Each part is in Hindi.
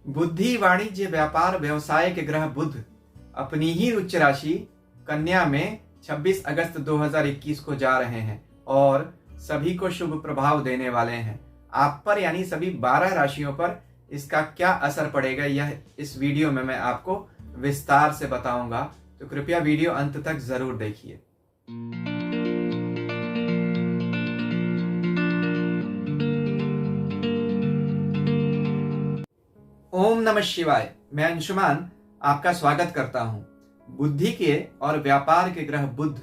बुद्धि, वाणिज्य, व्यापार, व्यवसाय के ग्रह बुध अपनी ही उच्च राशि कन्या में 26 अगस्त 2021 को जा रहे हैं और सभी को शुभ प्रभाव देने वाले हैं। आप पर यानी सभी 12 राशियों पर इसका क्या असर पड़ेगा यह इस वीडियो में मैं आपको विस्तार से बताऊंगा, तो कृपया वीडियो अंत तक जरूर देखिए। ओम नमः शिवाय। मैं अंशुमान आपका स्वागत करता हूं। बुद्धि के और व्यापार के ग्रह बुध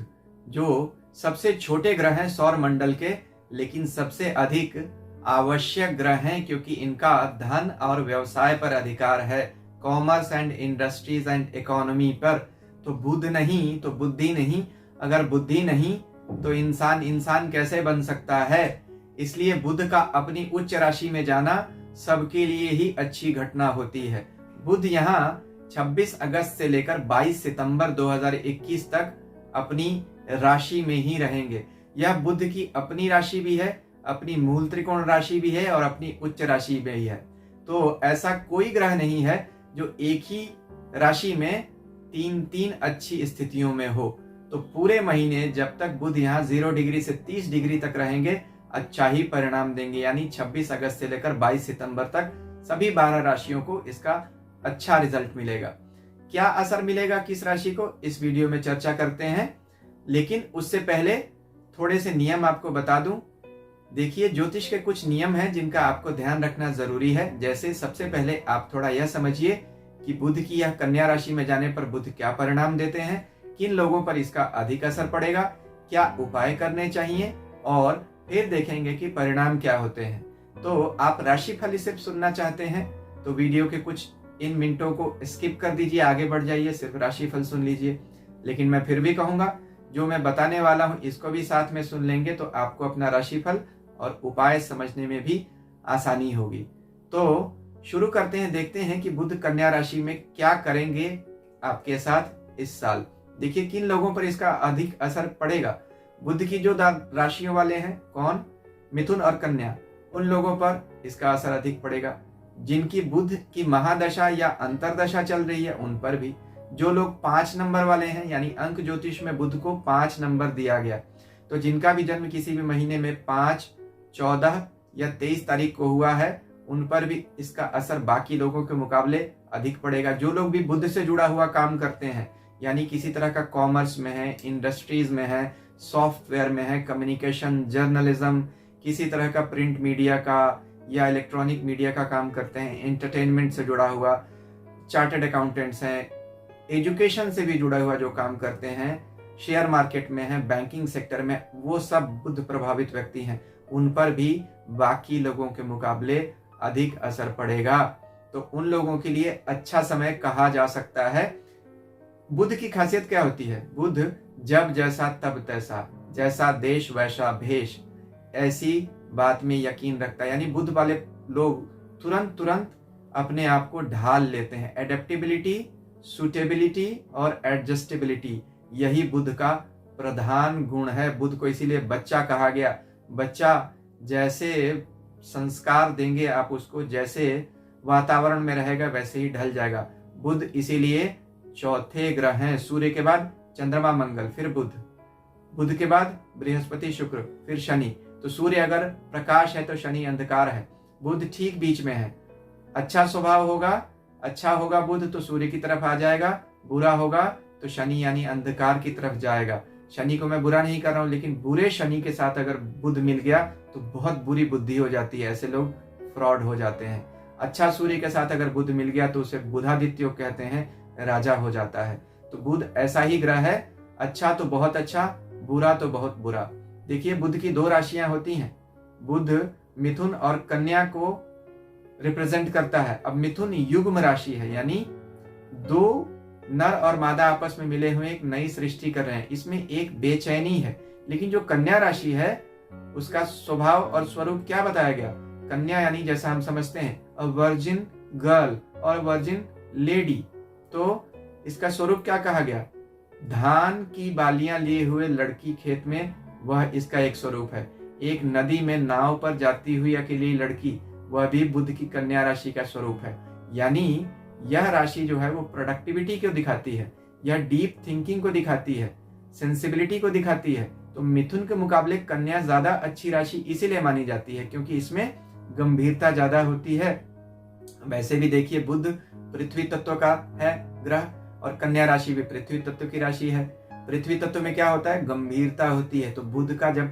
जो सबसे छोटे ग्रह हैं सौर मंडल के, लेकिन सबसे अधिक आवश्यक ग्रह हैं क्योंकि इनका धन और व्यवसाय पर अधिकार है, commerce and industries and economy पर। तो बुध नहीं तो बुद्धि नहीं, अगर बुद्धि नहीं तो इंसान कैसे बन सकता है। इसलिए बुध का अपनी उच्च राशि में जाना सबके लिए ही अच्छी घटना होती है। बुध यहाँ 26 अगस्त से लेकर 22 सितंबर 2021 तक अपनी राशि में ही रहेंगे। यह बुध की अपनी राशि भी है, अपनी मूल त्रिकोण राशि भी है और अपनी उच्च राशि भी है। तो ऐसा कोई ग्रह नहीं है जो एक ही राशि में तीन अच्छी स्थितियों में हो। तो पूरे महीने जब तक बुध यहाँ 0 डिग्री से 30 डिग्री तक रहेंगे अच्छा ही परिणाम देंगे, यानी 26 अगस्त से लेकर 22 सितंबर तक सभी 12 राशियों को इसका अच्छा रिजल्ट मिलेगा। क्या असर मिलेगा किस राशि को, इस वीडियो में चर्चा करते हैं। लेकिन उससे पहले थोड़े से नियम आपको बता दूं। देखिए, ज्योतिष के कुछ नियम हैं जिनका आपको ध्यान रखना जरूरी है। जैसे सबसे पहले आप थोड़ा यह समझिए कि बुध की यह कन्या राशि में जाने पर बुध क्या परिणाम देते हैं, किन लोगों पर इसका अधिक असर पड़ेगा, क्या उपाय करने चाहिए, और फिर देखेंगे कि परिणाम क्या होते हैं। तो आप राशिफल सिर्फ सुनना चाहते हैं तो वीडियो के कुछ इन मिनटों को स्किप कर दीजिए, आगे बढ़ जाइए, सिर्फ राशिफल सुन लीजिए। लेकिन मैं फिर भी कहूंगा जो मैं बताने वाला हूं इसको भी साथ में सुन लेंगे तो आपको अपना राशिफल और उपाय समझने में भी आसानी होगी। तो शुरू करते हैं, देखते हैं कि बुध कन्या राशि में क्या करेंगे आपके साथ इस साल। देखिए किन लोगों पर इसका अधिक असर पड़ेगा। बुध की जो राशियों वाले हैं, कौन, मिथुन और कन्या, उन लोगों पर इसका असर अधिक पड़ेगा। जिनकी बुध की महादशा या अंतरदशा चल रही है उन पर भी। जो लोग 5 नंबर वाले हैं, यानी अंक ज्योतिष में बुध को 5 नंबर दिया गया, तो जिनका भी जन्म किसी भी महीने में 5, 14 या 23 तारीख को हुआ है उन पर भी इसका असर बाकी लोगों के मुकाबले अधिक पड़ेगा। जो लोग भी बुध से जुड़ा हुआ काम करते हैं, यानी किसी तरह का कॉमर्स में है, इंडस्ट्रीज में है, सॉफ्टवेयर में है, कम्युनिकेशन, जर्नलिज्म, किसी तरह का प्रिंट मीडिया का या इलेक्ट्रॉनिक मीडिया का काम करते हैं, एंटरटेनमेंट से जुड़ा हुआ, चार्टर्ड अकाउंटेंट्स हैं, एजुकेशन से भी जुड़ा हुआ जो काम करते हैं, शेयर मार्केट में है, बैंकिंग सेक्टर में, वो सब बुध प्रभावित व्यक्ति हैं। उन पर भी बाकी लोगों के मुकाबले अधिक असर पड़ेगा। तो उन लोगों के लिए अच्छा समय कहा जा सकता है। बुध की खासियत क्या होती है, बुध जब जैसा तब तैसा, जैसा देश वैसा भेष, ऐसी बात में यकीन रखता है। यानी बुध वाले लोग तुरंत अपने आप को ढाल लेते हैं। एडेप्टेबिलिटी, सूटेबिलिटी और एडजस्टेबिलिटी, यही बुध का प्रधान गुण है। बुध को इसीलिए बच्चा कहा गया। बच्चा जैसे संस्कार देंगे आप उसको, जैसे वातावरण में रहेगा वैसे ही ढल जाएगा। बुध इसीलिए चौथे ग्रह हैं। सूर्य के बाद चंद्रमा मंगल, फिर बुध, बुध के बाद बृहस्पति शुक्र, फिर शनि। तो सूर्य अगर प्रकाश है तो शनि अंधकार है। बुध ठीक बीच में है। अच्छा स्वभाव होगा, अच्छा होगा बुध तो सूर्य की तरफ आ जाएगा, बुरा होगा तो शनि यानी अंधकार की तरफ जाएगा। शनि को मैं बुरा नहीं कर रहा हूं, लेकिन बुरे शनि के साथ अगर बुध मिल गया तो बहुत बुरी बुद्धि हो जाती है, ऐसे लोग फ्रॉड हो जाते हैं। अच्छा सूर्य के साथ अगर बुध मिल गया तो उसे बुधादित्य कहते हैं, राजा हो जाता है। तो बुध ऐसा ही ग्रह है, अच्छा तो बहुत अच्छा, बुरा तो बहुत बुरा। देखिए बुध की 2 राशियां होती हैं। बुध मिथुन और कन्या को रिप्रेजेंट करता है। अब मिथुन युग्म राशि है, यानी 2 नर और मादा आपस में मिले हुए एक नई सृष्टि कर रहे हैं। इसमें एक बेचैनी है। लेकिन जो कन्या राशि है उसका स्वभाव और स्वरूप क्या बताया गया। कन्या यानी जैसा हम समझते हैं अ वर्जिन गर्ल और वर्जिन लेडी, तो इसका स्वरूप क्या कहा गया, धान की बालियां लिए हुए लड़की खेत में, वह इसका एक स्वरूप है। एक नदी में नाव पर जाती हुई अकेली लड़की, वह भी बुध की कन्या राशि का स्वरूप है। यानी यह राशि जो है वो प्रोडक्टिविटी को दिखाती है, यह डीप थिंकिंग को दिखाती है, सेंसिबिलिटी को दिखाती है। तो मिथुन के मुकाबले कन्या ज्यादा अच्छी राशि इसीलिए मानी जाती है क्योंकि इसमें गंभीरता ज्यादा होती है। वैसे भी देखिए बुध पृथ्वी तत्व का है ग्रह और कन्या राशि भी पृथ्वी तत्व की राशि है। पृथ्वी तत्व में क्या होता है, गंभीरता होती है। तो बुध का जब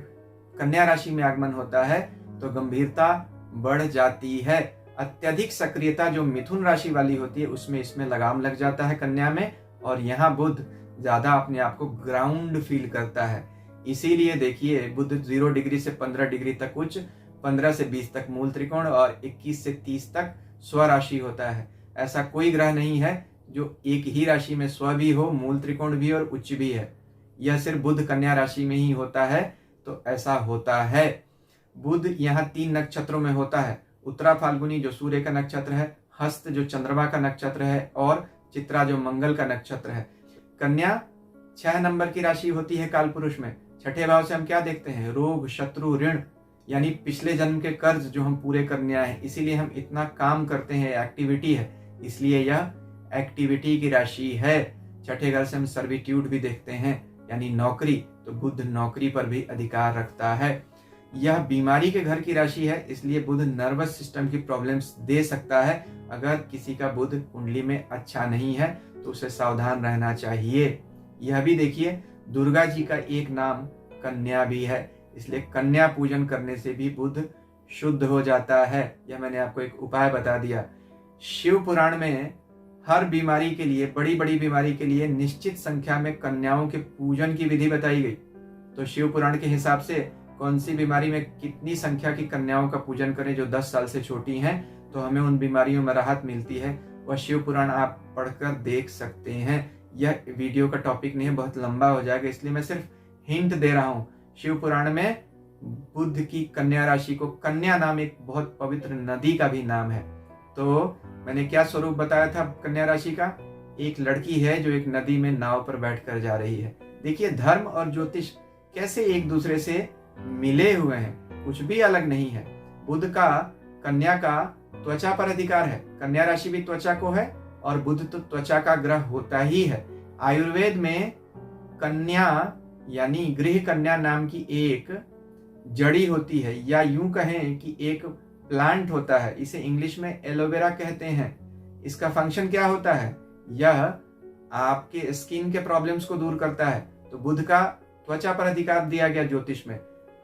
कन्या राशि में आगमन होता है तो गंभीरता बढ़ जाती है। अत्यधिक सक्रियता जो मिथुन राशि वाली होती है उसमें इसमें लगाम लग जाता है कन्या में, और यहाँ बुध ज्यादा अपने आप को ग्राउंड फील करता है। इसीलिए देखिए बुध 0 डिग्री से 15 डिग्री तक उच्च, 15 से 20 तक मूल त्रिकोण और 21 से 30 तक स्वराशि होता है। ऐसा कोई ग्रह नहीं है जो एक ही राशि में स्व भी हो, मूल त्रिकोण भी और उच्च भी है। यह सिर्फ बुध कन्या राशि में ही होता है। तो ऐसा होता है। बुध यहाँ 3 नक्षत्रों में होता है, उत्तरा फाल्गुनी जो सूर्य का नक्षत्र है, हस्त जो चंद्रमा का नक्षत्र है और चित्रा जो मंगल का नक्षत्र है। कन्या 6 नंबर की राशि होती है काल पुरुष में। छठे भाव से हम क्या देखते हैं, रोग, शत्रु, ऋण, यानी पिछले जन्म के कर्ज जो हम पूरे करने आए हैं, इसीलिए हम इतना काम करते हैं, एक्टिविटी है, इसलिए यह एक्टिविटी की राशि है। छठे घर से हम सर्विट्यूड भी देखते हैं यानी नौकरी, तो बुध नौकरी पर भी अधिकार रखता है। यह बीमारी के घर की राशि है, इसलिए बुध नर्वस सिस्टम की प्रॉब्लम्स दे सकता है। अगर किसी का बुध कुंडली में अच्छा नहीं है तो उसे सावधान रहना चाहिए। यह भी देखिए दुर्गा जी का एक नाम कन्या भी है, इसलिए कन्या पूजन करने से भी बुध शुद्ध हो जाता है। यह मैंने आपको एक उपाय बता दिया। शिव पुराण में हर बीमारी के लिए, बड़ी बड़ी बीमारी के लिए निश्चित संख्या में कन्याओं के पूजन की विधि बताई गई। तो शिव पुराण के हिसाब से कौन सी बीमारी में कितनी संख्या की कन्याओं का पूजन करें जो 10 साल से छोटी हैं, तो हमें उन बीमारियों में राहत मिलती है। वह शिव पुराण आप पढ़कर देख सकते हैं। यह वीडियो का टॉपिक नहीं है, बहुत लंबा हो जाएगा, इसलिए मैं सिर्फ हिंट दे रहा हूँ। शिव पुराण में बुध की कन्या राशि को, कन्या नाम एक बहुत पवित्र नदी का भी नाम है। तो मैंने क्या स्वरूप बताया था कन्या राशि का, एक लड़की है जो एक नदी में नाव पर बैठकर जा रही है। देखिए धर्म और ज्योतिष कैसे एक दूसरे से मिले हुए हैं, कुछ भी अलग नहीं है। बुध का कन्या का त्वचा पर अधिकार है, कन्या राशि भी त्वचा को है और बुध तो त्वचा का ग्रह होता ही है। आयुर्वेद में कन्या यानी गृह कन्या नाम की एक जड़ी होती है, या यूं कहें कि एक प्लांट होता है, इसे इंग्लिश में एलोवेरा कहते हैं। इसका फंक्शन क्या होता है, यह आपके स्किन के प्रॉब्लम्स को दूर करता है। तो बुध का त्वचा पर अधिकार दिया गया, ज्योतिष में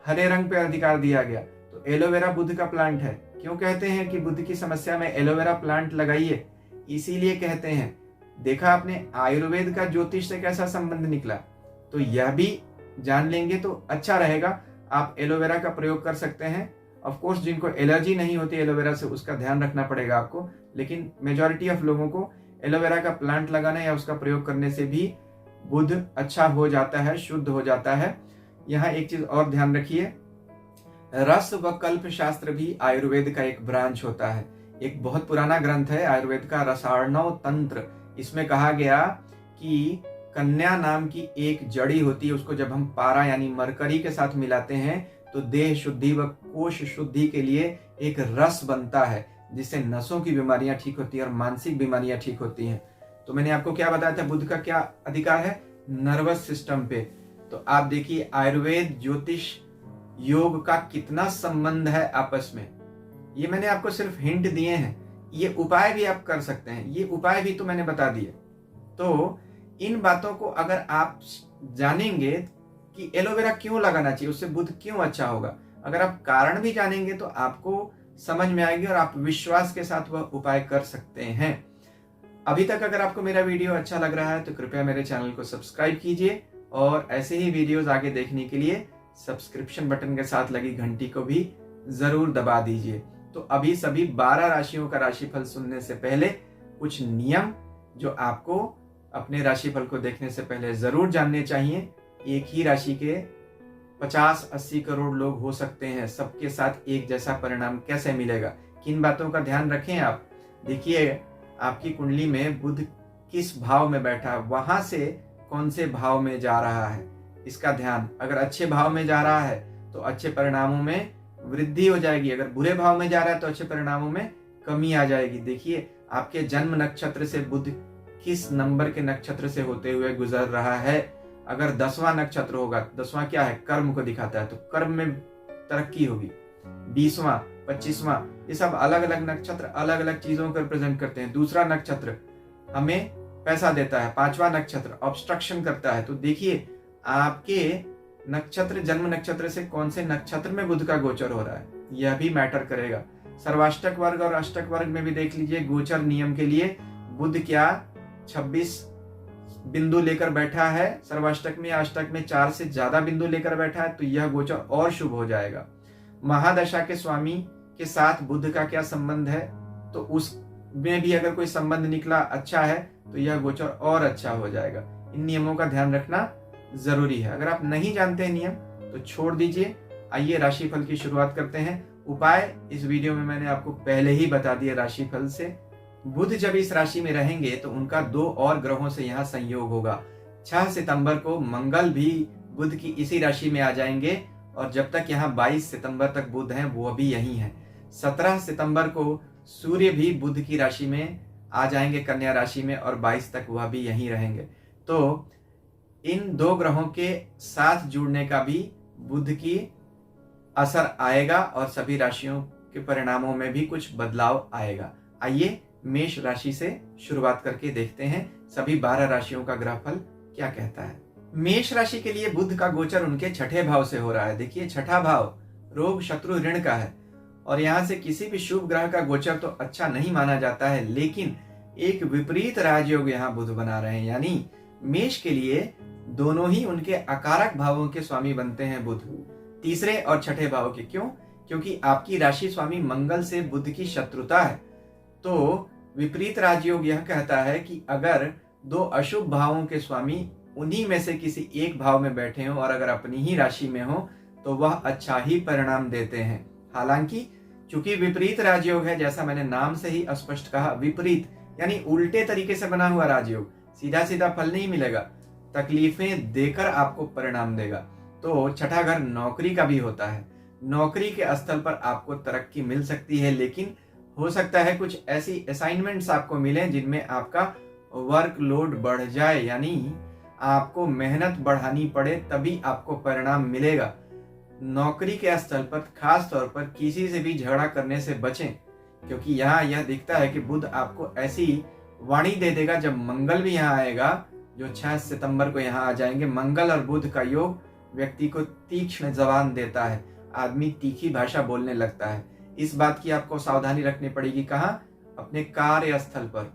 हरे रंग पर अधिकार दिया गया, तो एलोवेरा बुध का प्लांट है। क्यों कहते हैं कि बुध की समस्या में एलोवेरा प्लांट लगाइए, इसीलिए कहते हैं। देखा आपने आयुर्वेद का ज्योतिष से कैसा संबंध निकला, तो यह भी जान लेंगे तो अच्छा रहेगा। आप एलोवेरा का प्रयोग कर सकते हैं। ऑफ कोर्स जिनको एलर्जी नहीं होती एलोवेरा से, उसका ध्यान रखना पड़ेगा आपको, लेकिन मेजॉरिटी ऑफ लोगों को एलोवेरा का प्लांट लगाने या उसका प्रयोग करने से भी बुध अच्छा हो जाता है, शुद्ध हो जाता है। यहाँ एक चीज और ध्यान रखिए, रस व कल्प शास्त्र भी आयुर्वेद का एक ब्रांच होता है। एक बहुत पुराना ग्रंथ है आयुर्वेद का, रसार्णव तंत्र। इसमें कहा गया कि कन्या नाम की एक जड़ी होती है, उसको जब हम पारा यानी मरकरी के साथ मिलाते हैं तो देह शुद्धि व कोश शुद्धि के लिए एक रस बनता है, जिससे नसों की बीमारियां ठीक होती है और मानसिक बीमारियां ठीक होती हैं। तो मैंने आपको क्या बताया था, बुध का क्या अधिकार है, नर्वस सिस्टम पे। तो आप देखिए आयुर्वेद, ज्योतिष, योग का कितना संबंध है आपस में। ये मैंने आपको सिर्फ हिंट दिए हैं, ये उपाय भी आप कर सकते हैं, ये उपाय भी तो मैंने बता दिए। तो इन बातों को अगर आप जानेंगे कि एलोवेरा क्यों लगाना चाहिए, उससे बुध क्यों अच्छा होगा, अगर आप कारण भी जानेंगे तो आपको समझ में आएगी और आप विश्वास के साथ वह उपाय कर सकते हैं। अभी तक अगर आपको मेरा वीडियो अच्छा लग रहा है तो कृपया मेरे चैनल को सब्सक्राइब कीजिए और ऐसे ही वीडियोस आगे देखने के लिए सब्सक्रिप्शन बटन के साथ लगी घंटी को भी जरूर दबा दीजिए। तो अभी सभी 12 राशियों का राशिफल सुनने से पहले कुछ नियम जो आपको अपने राशिफल को देखने से पहले जरूर जानने चाहिए। एक ही राशि के 50-80 करोड़ लोग हो सकते हैं, सबके साथ एक जैसा परिणाम कैसे मिलेगा, किन बातों का ध्यान रखें आप। देखिए आपकी कुंडली में बुध किस भाव में बैठा है, वहां से कौन से भाव में जा रहा है, इसका ध्यान। अगर अच्छे भाव में जा रहा है तो अच्छे परिणामों में वृद्धि हो जाएगी, अगर बुरे भाव में जा रहा है तो अच्छे परिणामों में कमी आ जाएगी। देखिए आपके जन्म नक्षत्र से बुध किस नंबर के नक्षत्र से होते हुए गुजर रहा है। अगर 10वां नक्षत्र होगा, 10वां क्या है, कर्म को दिखाता है, तो कर्म में तरक्की होगी। 20वां, 25वां, ये सब अलग अलग नक्षत्र अलग अलग चीजों को रिप्रेजेंट करते हैं। दूसरा नक्षत्र हमें पैसा देता है, 5वां नक्षत्र ऑब्स्ट्रक्शन करता है। तो देखिए आपके नक्षत्र, जन्म नक्षत्र से कौन से नक्षत्र में बुध का गोचर हो रहा है, यह भी मैटर करेगा। सर्वाष्टक वर्ग और अष्टक वर्ग में भी देख लीजिए, गोचर नियम के लिए बुध क्या 26 बिंदु लेकर बैठा है, सर्वाष्टक में अष्टक में 4 से ज्यादा बिंदु लेकर बैठा है, तो यह गोचर और शुभ हो जाएगा। महादशा के स्वामी के साथ बुध का क्या संबंध है, तो उसमें भी अगर कोई संबंध निकला अच्छा है तो यह गोचर और अच्छा हो जाएगा। इन नियमों का ध्यान रखना जरूरी है। अगर आप नहीं जानते हैं नियम तो छोड़ दीजिए। आइए राशिफल की शुरुआत करते हैं। उपाय इस वीडियो में मैंने आपको पहले ही बता दिया राशिफल से। बुध जब इस राशि में रहेंगे तो उनका 2 और ग्रहों से यहाँ संयोग होगा। 6 सितंबर को मंगल भी बुध की इसी राशि में आ जाएंगे और जब तक यहाँ 22 सितंबर तक बुध हैं वो भी यही हैं। 17 सितंबर को सूर्य भी बुध की राशि में आ जाएंगे, कन्या राशि में, और 22 तक वह भी यहीं रहेंगे। तो इन 2 ग्रहों के साथ जुड़ने का भी बुध की असर आएगा और सभी राशियों के परिणामों में भी कुछ बदलाव आएगा। आइए मेष राशि से शुरुआत करके देखते हैं सभी 12 राशियों का ग्रहफल क्या कहता है। मेष राशि के लिए बुध का गोचर उनके 6ठे भाव से हो रहा है। देखिए 6ठा भाव रोग शत्रु ऋण का है और यहां से किसी भी शुभ ग्रह का गोचर तो अच्छा नहीं माना जाता है, लेकिन एक विपरीत राजयोग यहाँ बुध बना रहे हैं, यानी मेष के लिए दोनों ही उनके अकारक भावों के स्वामी बनते हैं बुध, तीसरे और 6ठे भाव के। क्यों? क्योंकि आपकी राशि स्वामी मंगल से बुध की शत्रुता है। तो विपरीत राजयोग यह कहता है कि अगर 2 अशुभ भावों के स्वामी उन्हीं में से किसी एक भाव में बैठे हों और अगर अपनी ही राशि में हो तो वह अच्छा ही परिणाम देते हैं। हालांकि चूंकि विपरीत राजयोग है, जैसा मैंने नाम से ही स्पष्ट कहा, विपरीत यानी उल्टे तरीके से बना हुआ राजयोग, सीधा सीधा फल नहीं मिलेगा, तकलीफें देकर आपको परिणाम देगा। तो 6ठा घर नौकरी का भी होता है। नौकरी के स्थल पर आपको तरक्की मिल सकती है, लेकिन हो सकता है कुछ ऐसी असाइनमेंट्स आपको मिलें जिनमें आपका वर्कलोड बढ़ जाए, यानी आपको मेहनत बढ़ानी पड़े तभी आपको परिणाम मिलेगा। नौकरी के स्थल पर खास तौर पर किसी से भी झगड़ा करने से बचें, क्योंकि यहाँ यह दिखता है कि बुध आपको ऐसी वाणी दे देगा जब मंगल भी यहाँ आएगा, जो 6 सितंबर को यहाँ आ जाएंगे। मंगल और बुध का योग व्यक्ति को तीक्ष्ण जबान देता है, आदमी तीखी भाषा बोलने लगता है। इस बात की आपको सावधानी रखनी पड़ेगी। कहाँ? अपने कार्य स्थल पर।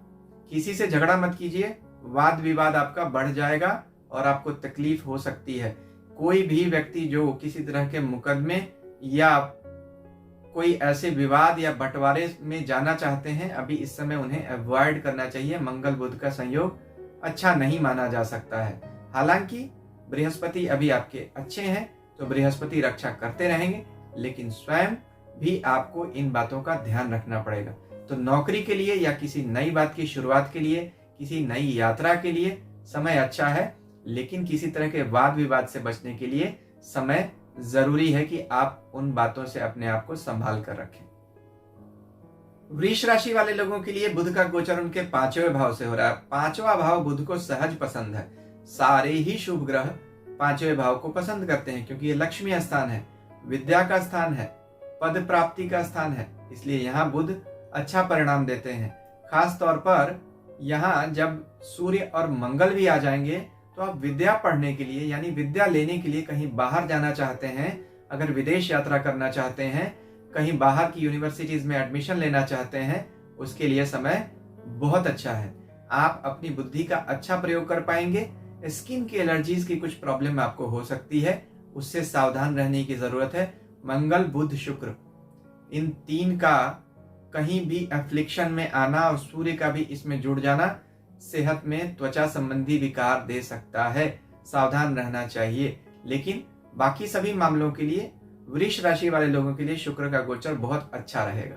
किसी से झगड़ा मत कीजिए, वाद विवाद आपका बढ़ जाएगा और आपको तकलीफ हो सकती है। कोई भी व्यक्ति जो किसी तरह के मुकदमे या कोई ऐसे विवाद या बंटवारे में जाना चाहते हैं, अभी इस समय उन्हें अवॉइड करना चाहिए। मंगल बुध का संयोग अच्छा नहीं माना जा सकता है। हालांकि बृहस्पति अभी आपके अच्छे हैं तो बृहस्पति रक्षा करते रहेंगे, लेकिन स्वयं भी आपको इन बातों का ध्यान रखना पड़ेगा। तो नौकरी के लिए या किसी नई बात की शुरुआत के लिए, किसी नई यात्रा के लिए समय अच्छा है, लेकिन किसी तरह के वाद विवाद से बचने के लिए समय जरूरी है कि आप उन बातों से अपने आप को संभाल कर रखें। वृष राशि वाले लोगों के लिए बुध का गोचर उनके 5वें भाव से हो रहा है। 5वां भाव बुध को सहज पसंद है। सारे ही शुभ ग्रह 5वें भाव को पसंद करते हैं, क्योंकि ये लक्ष्मी स्थान है, विद्या का स्थान है, पद प्राप्ति का स्थान है, इसलिए यहाँ बुध अच्छा परिणाम देते हैं। खास तौर पर यहाँ जब सूर्य और मंगल भी आ जाएंगे तो आप विद्या पढ़ने के लिए, यानी विद्या लेने के लिए कहीं बाहर जाना चाहते हैं, अगर विदेश यात्रा करना चाहते हैं, कहीं बाहर की यूनिवर्सिटीज में एडमिशन लेना चाहते हैं, उसके लिए समय बहुत अच्छा है। आप अपनी बुद्धि का अच्छा प्रयोग कर पाएंगे। स्किन की एलर्जीज की कुछ प्रॉब्लम आपको हो सकती है, उससे सावधान रहने की जरूरत है। मंगल बुध शुक्र इन 3 का कहीं भी एफ्लिक्शन में आना और सूर्य का भी इसमें जुड़ जाना सेहत में त्वचा संबंधी विकार दे सकता है, सावधान रहना चाहिए। लेकिन बाकी सभी मामलों के लिए वृष राशि वाले लोगों के लिए शुक्र का गोचर बहुत अच्छा रहेगा।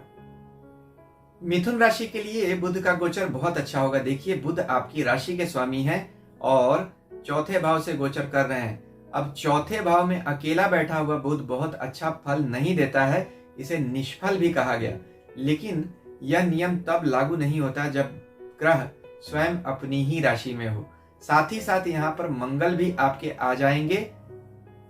मिथुन राशि के लिए बुध का गोचर बहुत अच्छा होगा। देखिए बुध आपकी राशि के स्वामी हैं और 4थे भाव से गोचर कर रहे हैं। अब 4थे भाव में अकेला बैठा हुआ बुध बहुत अच्छा फल नहीं देता है, इसे निष्फल भी कहा गया। लेकिन यह नियम तब लागू नहीं होता जब ग्रह स्वयं अपनी ही राशि में हो। साथ ही साथ यहाँ पर मंगल भी आपके आ जाएंगे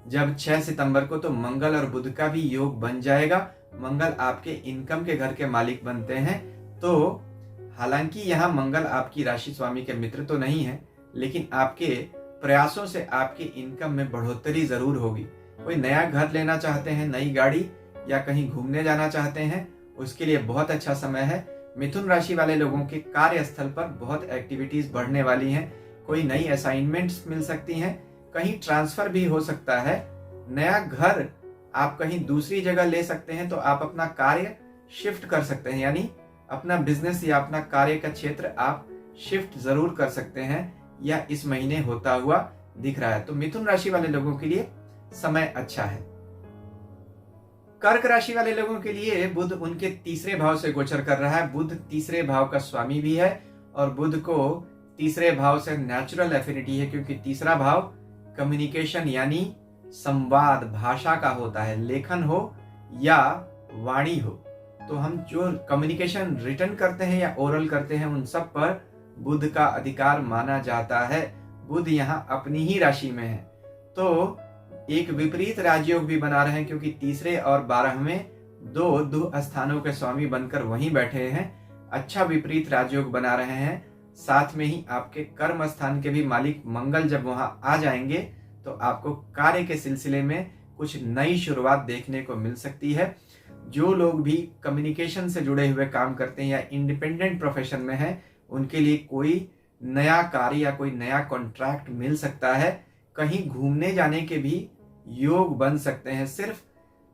जब 6 सितंबर को, तो मंगल और बुध का भी योग बन जाएगा। मंगल आपके इनकम के घर के मालिक बनते हैं। तो हालांकि यहाँ मंगल आपकी राशि स्वामी के मित्र तो नहीं है, लेकिन आपके प्रयासों से आपके इनकम में बढ़ोतरी जरूर होगी। कोई नया घर लेना चाहते हैं, नई गाड़ी, या कहीं घूमने जाना चाहते हैं, उसके लिए बहुत अच्छा समय है। मिथुन राशि वाले लोगों के कार्यस्थल पर बहुत एक्टिविटीज बढ़ने वाली हैं। कोई नई असाइनमेंट्स मिल सकती हैं, कहीं ट्रांसफर भी हो सकता है, नया घर आप कहीं दूसरी जगह ले सकते हैं, तो आप अपना कार्य शिफ्ट कर सकते हैं, यानी अपना बिजनेस या अपना कार्य का क्षेत्र आप शिफ्ट जरूर कर सकते हैं। यह इस महीने होता हुआ दिख रहा है। तो मिथुन राशि वाले लोगों के लिए समय अच्छा है। कर्क राशि वाले लोगों के लिए बुध उनके तीसरे भाव से गोचर कर रहा है। बुध तीसरे भाव का स्वामी भी है और बुध को तीसरे भाव से नेचुरल एफिनिटी है, क्योंकि तीसरा भाव कम्युनिकेशन यानी संवाद, भाषा का होता है, लेखन हो या वाणी हो। तो हम जो कम्युनिकेशन रिटर्न करते हैं या ओरल करते हैं, उन सब पर बुध का अधिकार माना जाता है। बुध यहाँ अपनी ही राशि में है, तो एक विपरीत राजयोग भी बना रहे हैं, क्योंकि तीसरे और 12वें दो दुह स्थानों के स्वामी बनकर वहीं बैठे हैं। अच्छा विपरीत राजयोग बना रहे हैं। साथ में ही आपके कर्म स्थान के भी मालिक मंगल जब वहां आ जाएंगे, तो आपको कार्य के सिलसिले में कुछ नई शुरुआत देखने को मिल सकती है। जो लोग भी कम्युनिकेशन से जुड़े हुए काम करते हैं या इंडिपेंडेंट प्रोफेशन में हैं, उनके लिए कोई नया कार्य या कोई नया कॉन्ट्रैक्ट मिल सकता है। कहीं घूमने जाने के भी योग बन सकते हैं। सिर्फ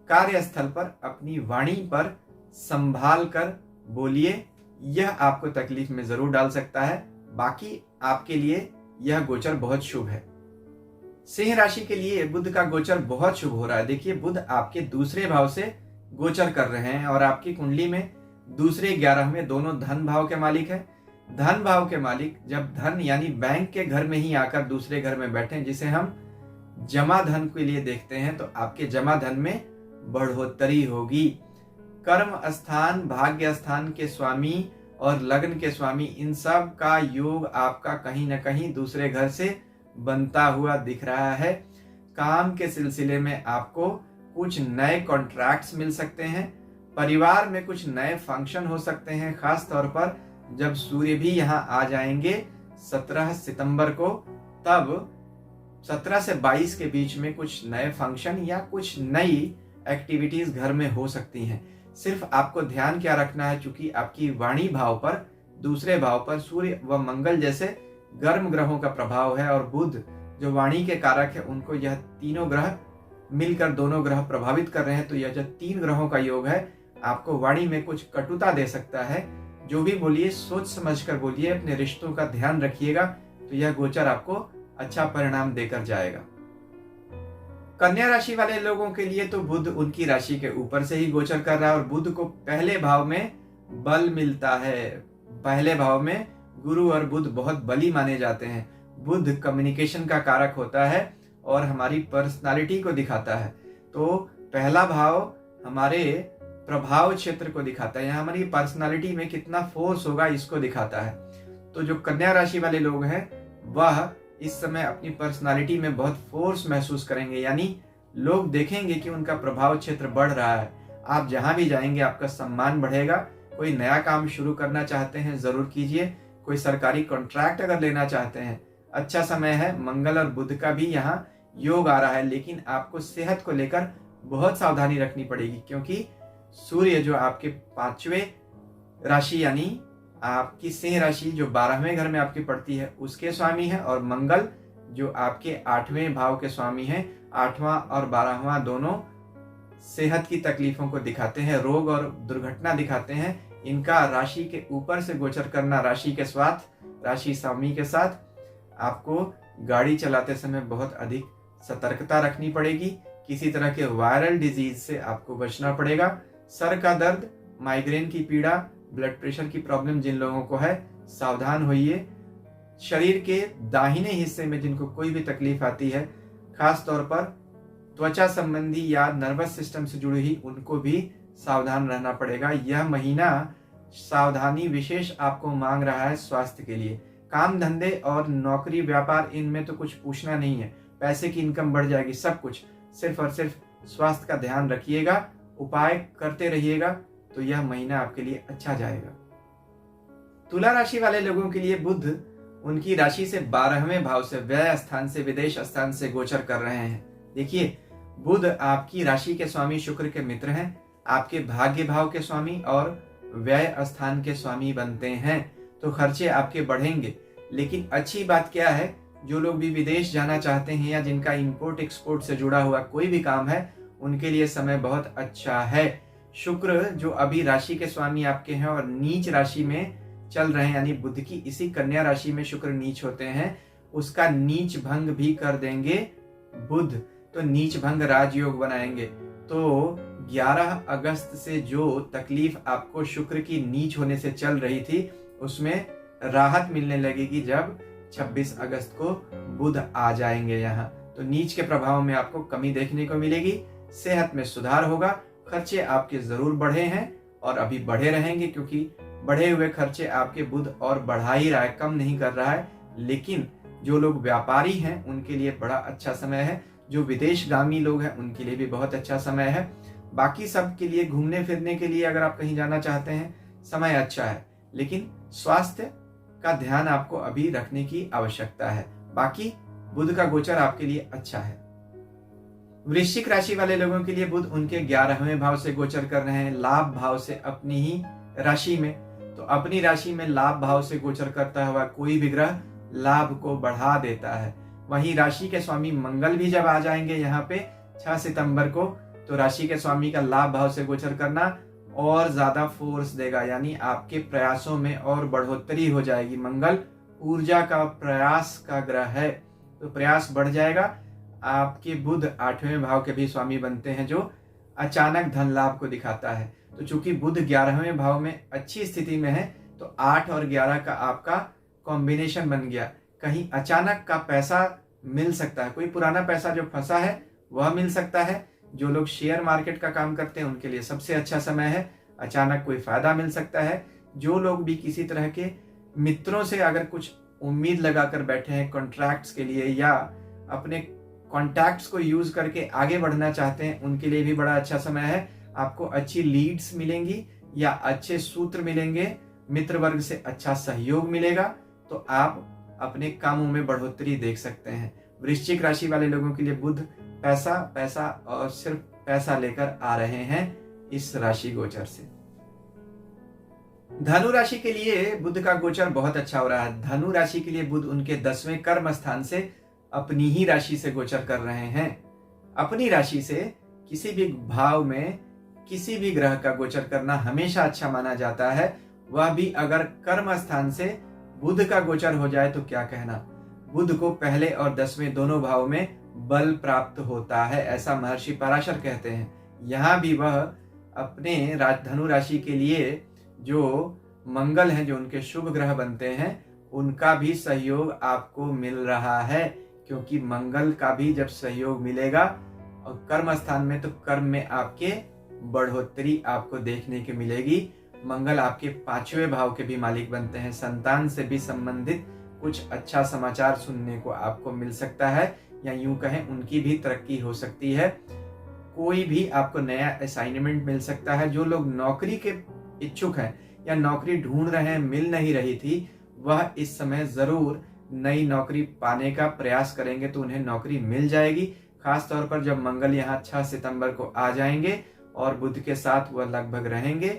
कार्यस्थल पर अपनी वाणी पर संभाल कर बोलिए, यह आपको तकलीफ में जरूर डाल सकता है। बाकी आपके लिए यह गोचर बहुत शुभ है। सिंह राशि के लिए बुध का गोचर बहुत शुभ हो रहा है। देखिए, बुध आपके दूसरे भाव से गोचर कर रहे हैं और आपकी कुंडली में दूसरे 11वें दोनों धन भाव के मालिक है। धन भाव के मालिक जब धन यानी बैंक के घर में ही आकर दूसरे घर में बैठे, जिसे हम जमा धन के लिए देखते हैं, तो आपके जमा धन में बढ़ोतरी होगी। कर्म स्थान, भाग्य स्थान के स्वामी और लग्न के स्वामी, इन सब का योग आपका कहीं न कहीं दूसरे घर से बनता हुआ दिख रहा है। काम के सिलसिले में आपको कुछ नए कॉन्ट्रैक्ट्स मिल सकते हैं। परिवार में कुछ नए फंक्शन हो सकते हैं, खास तौर पर जब सूर्य भी यहाँ आ जाएंगे 17 सितंबर को, तब 17 से 22 के बीच में कुछ नए फंक्शन या कुछ नई एक्टिविटीज घर में हो सकती हैं। सिर्फ आपको ध्यान क्या रखना है, चूंकि आपकी वाणी भाव पर, दूसरे भाव पर सूर्य व मंगल जैसे गर्म ग्रहों का प्रभाव है, और बुध जो वाणी के कारक है, उनको यह तीनों ग्रह मिलकर दोनों ग्रह प्रभावित कर रहे हैं। तो यह जो 3 ग्रहों का योग है, आपको वाणी में कुछ कटुता दे सकता है। जो भी बोलिए सोच समझकर बोलिए, अपने रिश्तों का ध्यान रखिएगा, तो यह गोचर आपको अच्छा परिणाम देकर जाएगा। कन्या राशि वाले लोगों के लिए तो बुध उनकी राशि के ऊपर से ही गोचर कर रहा है और बुध को पहले भाव में बल मिलता है। पहले भाव में गुरु और बुध बहुत बली माने जाते हैं। बुध कम्युनिकेशन का कारक होता है और हमारी पर्सनालिटी को दिखाता है। तो पहला भाव हमारे प्रभाव क्षेत्र को दिखाता है, यहाँ हमारी पर्सनालिटी में कितना फोर्स होगा इसको दिखाता है। तो जो कन्या राशि वाले लोग हैं, वह इस समय अपनी पर्सनालिटी में बहुत फोर्स महसूस करेंगे, यानी लोग देखेंगे कि उनका प्रभाव क्षेत्र बढ़ रहा है। आप जहां भी जाएंगे आपका सम्मान बढ़ेगा। कोई नया काम शुरू करना चाहते हैं जरूर कीजिए। कोई सरकारी कॉन्ट्रैक्ट अगर लेना चाहते हैं, अच्छा समय है। मंगल और बुध का भी यहाँ योग आ रहा है, लेकिन आपको सेहत को लेकर बहुत सावधानी रखनी पड़ेगी, क्योंकि सूर्य जो आपके 5वें राशि यानी आपकी सिंह राशि जो 12वें घर में आपकी पड़ती है, उसके स्वामी है, और मंगल जो आपके 8वें भाव के स्वामी हैं, 8वां और 12वां दोनों सेहत की तकलीफों को दिखाते हैं, रोग और दुर्घटना दिखाते हैं। इनका राशि के ऊपर से गोचर करना, राशि के साथ, राशि स्वामी के साथ, आपको गाड़ी चलाते समय बहुत अधिक सतर्कता रखनी पड़ेगी। किसी तरह के वायरल डिजीज से आपको बचना पड़ेगा। सर का दर्द, माइग्रेन की पीड़ा, ब्लड प्रेशर की प्रॉब्लम जिन लोगों को है, सावधान होइए। शरीर के दाहिने हिस्से में जिनको कोई भी तकलीफ आती है, खास तौर पर त्वचा संबंधी या नर्वस सिस्टम से जुड़ी हुई, उनको भी सावधान रहना पड़ेगा। यह महीना सावधानी विशेष आपको मांग रहा है स्वास्थ्य के लिए। काम धंधे और नौकरी व्यापार इनमें तो कुछ पूछना नहीं है, पैसे की इनकम बढ़ जाएगी, सब कुछ। सिर्फ और सिर्फ स्वास्थ्य का ध्यान रखिएगा, उपाय करते रहिएगा, तो यह महीना आपके लिए अच्छा जाएगा। तुला राशि वाले लोगों के लिए बुध उनकी राशि से 12वें भाव से, व्यय स्थान से, विदेश स्थान से गोचर कर रहे हैं। देखिए, बुध आपकी राशि के स्वामी शुक्र के मित्र हैं, आपके भाग्य भाव के स्वामी और व्यय स्थान के स्वामी बनते हैं, तो खर्चे आपके बढ़ेंगे। लेकिन अच्छी बात क्या है, जो लोग भी विदेश जाना चाहते हैं या जिनका इंपोर्ट एक्सपोर्ट से जुड़ा हुआ कोई भी काम है, उनके लिए समय बहुत अच्छा है। शुक्र जो अभी राशि के स्वामी आपके हैं और नीच राशि में चल रहे हैं, यानी बुध की इसी कन्या राशि में शुक्र नीच होते हैं, उसका नीच भंग भी कर देंगे बुध, तो नीच भंग राजयोग बनाएंगे। तो 11 अगस्त से जो तकलीफ आपको शुक्र की नीच होने से चल रही थी, उसमें राहत मिलने लगेगी जब 26 अगस्त को बुध आ जाएंगे यहाँ। तो नीच के प्रभाव में आपको कमी देखने को मिलेगी, सेहत में सुधार होगा, खर्चे आपके जरूर बढ़े हैं और अभी बढ़े रहेंगे, क्योंकि बढ़े हुए खर्चे आपके बुध और बढ़ा ही रहा है, कम नहीं कर रहा है। लेकिन जो लोग व्यापारी हैं उनके लिए बड़ा अच्छा समय है, जो विदेशगामी लोग हैं उनके लिए भी बहुत अच्छा समय है। बाकी सब के लिए, घूमने फिरने के लिए अगर आप कहीं जाना चाहते हैं, समय अच्छा है, लेकिन स्वास्थ्य का ध्यान आपको अभी रखने की आवश्यकता है। बाकी बुध का गोचर आपके लिए अच्छा है। वृश्चिक राशि वाले लोगों के लिए बुध उनके 11वें भाव से गोचर कर रहे हैं, लाभ भाव से अपनी ही राशि में। तो अपनी राशि में लाभ भाव से गोचर करता हुआ कोई भी ग्रह लाभ को बढ़ा देता है। वहीं राशि के स्वामी मंगल भी जब आ जाएंगे यहाँ पे 6 सितंबर को, तो राशि के स्वामी का लाभ भाव से गोचर करना और ज्यादा फोर्स देगा, यानी आपके प्रयासों में और बढ़ोतरी हो जाएगी। मंगल ऊर्जा का, प्रयास का ग्रह है, तो प्रयास बढ़ जाएगा। आपके बुध 8वें भाव के भी स्वामी बनते हैं, जो अचानक धन लाभ को दिखाता है। तो चूंकि बुध 11वें भाव में अच्छी स्थिति में है, तो 8 और 11 का आपका कॉम्बिनेशन बन गया। कहीं अचानक का पैसा मिल सकता है, कोई पुराना पैसा जो फंसा है वह मिल सकता है। जो लोग शेयर मार्केट का काम करते हैं उनके लिए सबसे अच्छा समय है, अचानक कोई फायदा मिल सकता है। जो लोग भी किसी तरह के मित्रों से अगर कुछ उम्मीद लगाकर बैठे हैं कॉन्ट्रैक्ट्स के लिए, या अपने कॉन्टैक्ट्स को यूज करके आगे बढ़ना चाहते हैं, उनके लिए भी बड़ा अच्छा समय है। आपको अच्छी लीड्स मिलेंगी या अच्छे सूत्र मिलेंगे, मित्र वर्ग से अच्छा सहयोग मिलेगा, तो आप अपने कामों में बढ़ोतरी देख सकते हैं। वृश्चिक राशि वाले लोगों के लिए बुध पैसा पैसा और सिर्फ पैसा लेकर आ रहे हैं इस राशि गोचर से। धनु राशि के लिए बुध का गोचर बहुत अच्छा हो रहा है। धनु राशि के लिए बुध उनके 10वें कर्म स्थान से अपनी ही राशि से गोचर कर रहे हैं। अपनी राशि से किसी भी भाव में किसी भी ग्रह का गोचर करना हमेशा अच्छा माना जाता है, वह भी अगर कर्म स्थान से बुध का गोचर हो जाए तो क्या कहना। बुध को पहले और 10वें दोनों भाव में बल प्राप्त होता है, ऐसा महर्षि पराशर कहते हैं। यहाँ भी वह अपने धनु राशि के लिए जो मंगल हैं, जो उनके शुभ ग्रह बनते हैं, उनका भी सहयोग आपको मिल रहा है, क्योंकि मंगल का भी जब सहयोग मिलेगा और कर्म स्थान में, तो कर्म में आपके बढ़ोतरी आपको देखने की मिलेगी। मंगल आपके 5वें भाव के भी मालिक बनते हैं, संतान से भी संबंधित कुछ अच्छा समाचार सुनने को आपको मिल सकता है, या यूं कहें उनकी भी तरक्की हो सकती है। कोई भी आपको नया असाइनमेंट मिल सकता है। जो लोग नौकरी के इच्छुक हैं या नौकरी ढूंढ रहे हैं, मिल नहीं रही थी, वह इस समय जरूर नई नौकरी पाने का प्रयास करेंगे, तो उन्हें नौकरी मिल जाएगी। खास तौर पर जब मंगल यहाँ 6 सितंबर को आ जाएंगे और बुध के साथ वह लगभग रहेंगे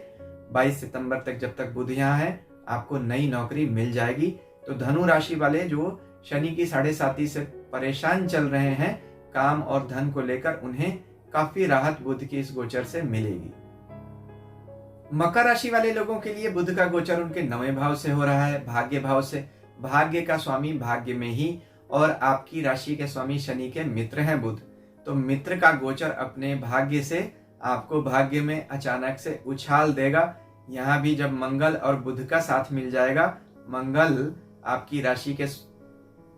22 सितंबर तक, जब तक बुध यहाँ है, आपको नई नौकरी मिल जाएगी। तो धनु राशि वाले जो शनि की 7.5 से परेशान चल रहे हैं काम और धन को लेकर, उन्हें काफी राहत बुध की इस गोचर से मिलेगी। मकर राशि वाले लोगों के लिए बुध का गोचर उनके 9वें भाव से हो रहा है, भाग्य भाव से। भाग्य का स्वामी भाग्य में ही, और आपकी राशि के स्वामी शनि के मित्र हैं बुध, तो मित्र का गोचर अपने भाग्य से आपको भाग्य में अचानक से उछाल देगा। यहाँ भी जब मंगल और बुध का साथ मिल जाएगा, मंगल आपकी राशि के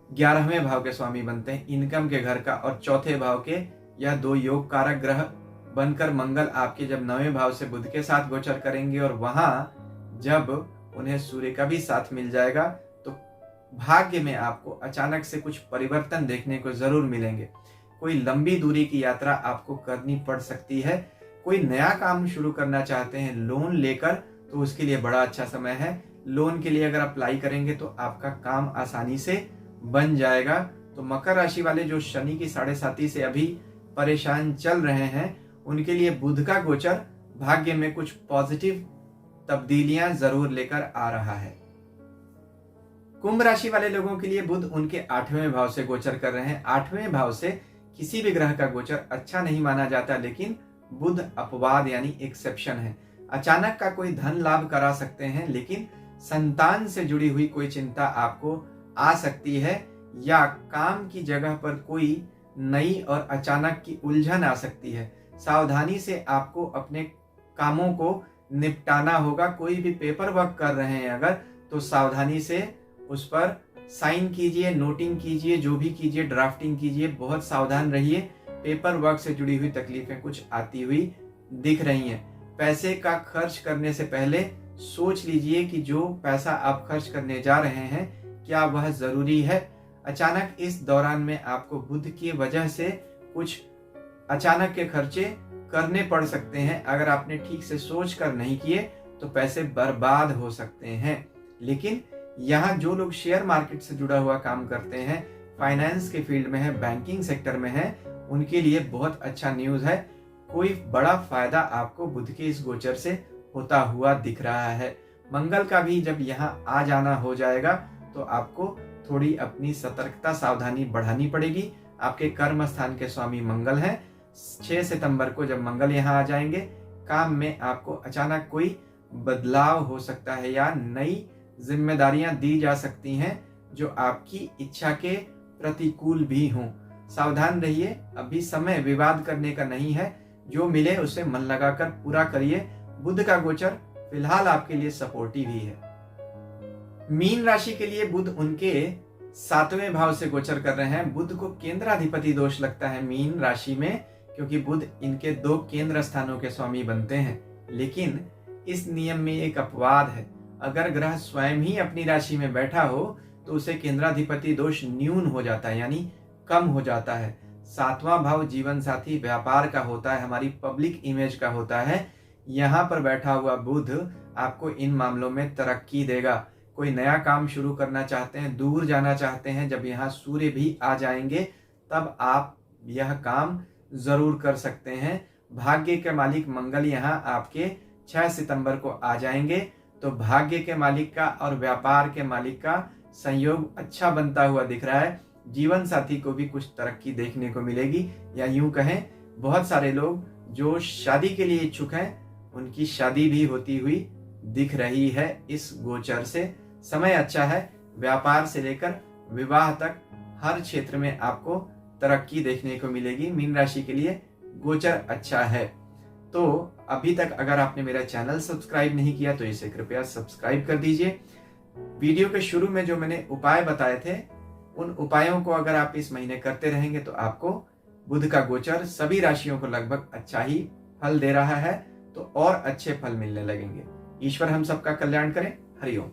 11वें भाव के स्वामी बनते हैं, इनकम के घर का, और 4थे भाव के, यह 2 योग कारक ग्रह बनकर मंगल आपके जब 9वें भाव से बुध के साथ गोचर करेंगे और वहां जब उन्हें सूर्य का भी साथ मिल जाएगा तो भाग्य में आपको अचानक से कुछ परिवर्तन देखने को जरूर मिलेंगे। कोई लंबी दूरी की यात्रा आपको करनी पड़ सकती है। कोई नया काम शुरू करना चाहते हैं लोन लेकर, तो उसके लिए बड़ा अच्छा समय है। लोन के लिए अगर अप्लाई करेंगे तो आपका काम आसानी से बन जाएगा। तो मकर राशि वाले जो शनि की 7.5 से अभी परेशान चल रहे हैं, उनके लिए बुध का गोचर भाग्य में कुछ पॉजिटिव तब्दीलियां जरूर लेकर आ रहा है। कुंभ राशि वाले लोगों के लिए बुध उनके 8वें भाव से गोचर कर रहे हैं। 8वें भाव से किसी भी ग्रह का गोचर अच्छा नहीं माना जाता, लेकिन बुध अपवाद यानी एक्सेप्शन है। अचानक का कोई धन लाभ करा सकते हैं, लेकिन संतान से जुड़ी हुई कोई चिंता आपको आ सकती है, या काम की जगह पर कोई नई और अचानक की उलझन आ सकती है। सावधानी से आपको अपने कामों को निपटाना होगा। कोई भी पेपर वर्क कर रहे हैं अगर, तो सावधानी से उस पर साइन कीजिए, नोटिंग कीजिए, जो भी कीजिए, ड्राफ्टिंग कीजिए, बहुत सावधान रहिए। पेपर वर्क से जुड़ी हुई तकलीफें कुछ आती हुई दिख रही हैं। पैसे का खर्च करने से पहले सोच लीजिए कि जो पैसा आप खर्च करने जा रहे हैं क्या वह जरूरी है। अचानक इस दौरान में आपको बुध की वजह से कुछ अचानक के खर्चे करने पड़ सकते हैं। अगर आपने ठीक से सोच कर नहीं किए तो पैसे बर्बाद हो सकते हैं। लेकिन यहाँ जो लोग शेयर मार्केट से जुड़ा हुआ काम करते हैं, फाइनेंस के फील्ड में है, बैंकिंग सेक्टर में है, उनके लिए बहुत अच्छा न्यूज है। कोई बड़ा फायदा आपको बुध के इस गोचर से होता हुआ दिख रहा है। मंगल का भी जब यहाँ आ जाना हो जाएगा तो आपको थोड़ी अपनी सतर्कता सावधानी बढ़ानी पड़ेगी। आपके कर्म स्थान के स्वामी मंगल हैं। 6 सितंबर को जब मंगल यहाँ आ जाएंगे, काम में आपको अचानक कोई बदलाव हो सकता है या नई जिम्मेदारियां दी जा सकती हैं जो आपकी इच्छा के प्रतिकूल भी हों। सावधान रहिए, अभी समय विवाद करने का नहीं है। जो मिले उसे मन लगाकर पूरा करिए। बुध का गोचर फिलहाल आपके लिए सपोर्टिव ही है। मीन राशि के लिए बुध उनके 7वें भाव से गोचर कर रहे हैं। बुध को केंद्राधिपति दोष लगता है मीन राशि में, क्योंकि बुध इनके 2 केंद्र स्थानों के स्वामी बनते हैं। लेकिन इस नियम में एक अपवाद है। अगर ग्रह स्वयं ही अपनी राशि में बैठा हो तो उसे केंद्राधिपति दोष न्यून हो जाता है, यानी कम हो जाता है। 7वां भाव जीवन साथी व्यापार का होता है, हमारी पब्लिक इमेज का होता है। यहाँ पर बैठा हुआ बुध आपको इन मामलों में तरक्की देगा। कोई नया काम शुरू करना चाहते हैं, दूर जाना चाहते हैं, जब यहाँ सूर्य भी आ जाएंगे तब आप यह काम जरूर कर सकते हैं। भाग्य के मालिक मंगल यहाँ आपके 6 सितंबर को आ जाएंगे, तो भाग्य के मालिक का और व्यापार के मालिक का संयोग अच्छा बनता हुआ दिख रहा है। जीवन साथी को भी कुछ तरक्की देखने को मिलेगी, या यूं कहें बहुत सारे लोग जो शादी के लिए इच्छुक हैं उनकी शादी भी होती हुई दिख रही है इस गोचर से। समय अच्छा है। व्यापार से लेकर विवाह तक हर क्षेत्र में आपको तरक्की देखने को मिलेगी। मीन राशि के लिए गोचर अच्छा है। तो अभी तक अगर आपने मेरा चैनल सब्सक्राइब नहीं किया तो इसे कृपया सब्सक्राइब कर दीजिए। वीडियो के शुरू में जो मैंने उपाय बताए थे, उन उपायों को अगर आप इस महीने करते रहेंगे तो आपको बुध का गोचर सभी राशियों को लगभग अच्छा ही फल दे रहा है, तो और अच्छे फल मिलने लगेंगे। ईश्वर हम सबका कल्याण करें। हरि ओम।